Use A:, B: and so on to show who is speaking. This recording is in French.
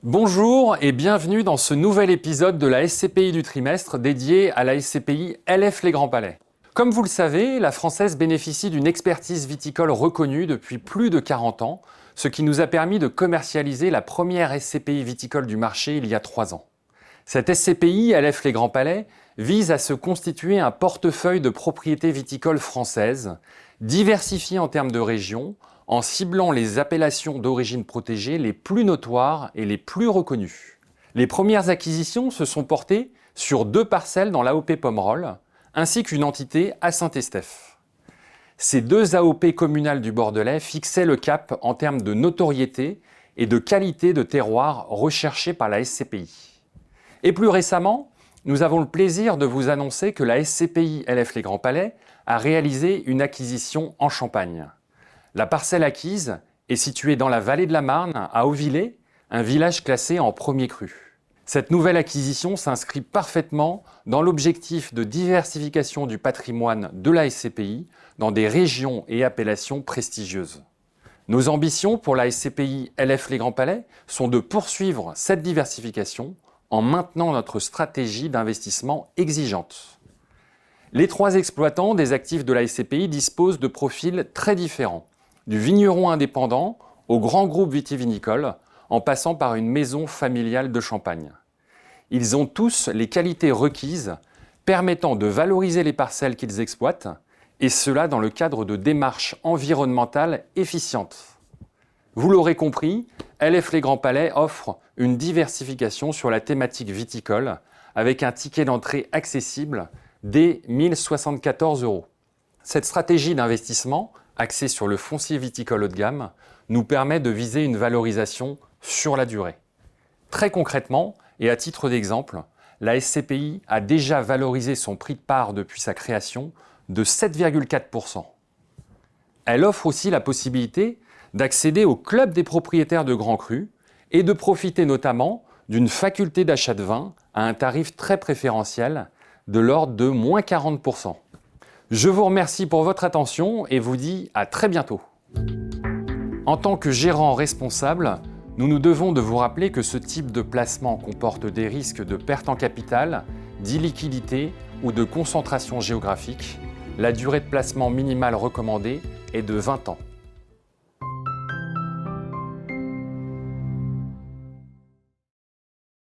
A: Bonjour et bienvenue dans ce nouvel épisode de la SCPI du trimestre dédié à la SCPI LF Les Grands Palais. Comme vous le savez, la Française bénéficie d'une expertise viticole reconnue depuis plus de 40 ans, ce qui nous a permis de commercialiser la première SCPI viticole du marché il y a 3 ans. Cette SCPI LF Les Grands Palais vise à se constituer un portefeuille de propriétés viticoles françaises, diversifiées en termes de région, en ciblant les appellations d'origine protégée les plus notoires et les plus reconnues. Les premières acquisitions se sont portées sur 2 parcelles dans l'AOP Pomerol, ainsi qu'une entité à Saint-Estèphe. Ces 2 AOP communales du Bordelais fixaient le cap en termes de notoriété et de qualité de terroir recherchée par la SCPI. Et plus récemment, nous avons le plaisir de vous annoncer que la SCPI LF Les Grands Palais a réalisé une acquisition en Champagne. La parcelle acquise est située dans la vallée de la Marne, à Auvillers, un village classé en premier cru. Cette nouvelle acquisition s'inscrit parfaitement dans l'objectif de diversification du patrimoine de la SCPI dans des régions et appellations prestigieuses. Nos ambitions pour la SCPI LF Les Grands Palais sont de poursuivre cette diversification en maintenant notre stratégie d'investissement exigeante. Les 3 exploitants des actifs de la SCPI disposent de profils très différents, du vigneron indépendant au grand groupe vitivinicole, en passant par une maison familiale de Champagne. Ils ont tous les qualités requises permettant de valoriser les parcelles qu'ils exploitent, et cela dans le cadre de démarches environnementales efficientes. Vous l'aurez compris, LF Les Grands Palais offre une diversification sur la thématique viticole, avec un ticket d'entrée accessible dès 1 074 €. Cette stratégie d'investissement, axée sur le foncier viticole haut de gamme, nous permet de viser une valorisation sur la durée. Très concrètement, et à titre d'exemple, la SCPI a déjà valorisé son prix de part depuis sa création de 7,4 %. Elle offre aussi la possibilité d'accéder au club des propriétaires de grands crus et de profiter notamment d'une faculté d'achat de vin à un tarif très préférentiel de l'ordre de moins 40 %. Je vous remercie pour votre attention et vous dis à très bientôt. En tant que gérant responsable, nous nous devons de vous rappeler que ce type de placement comporte des risques de perte en capital, d'illiquidité ou de concentration géographique. La durée de placement minimale recommandée est de 20 ans.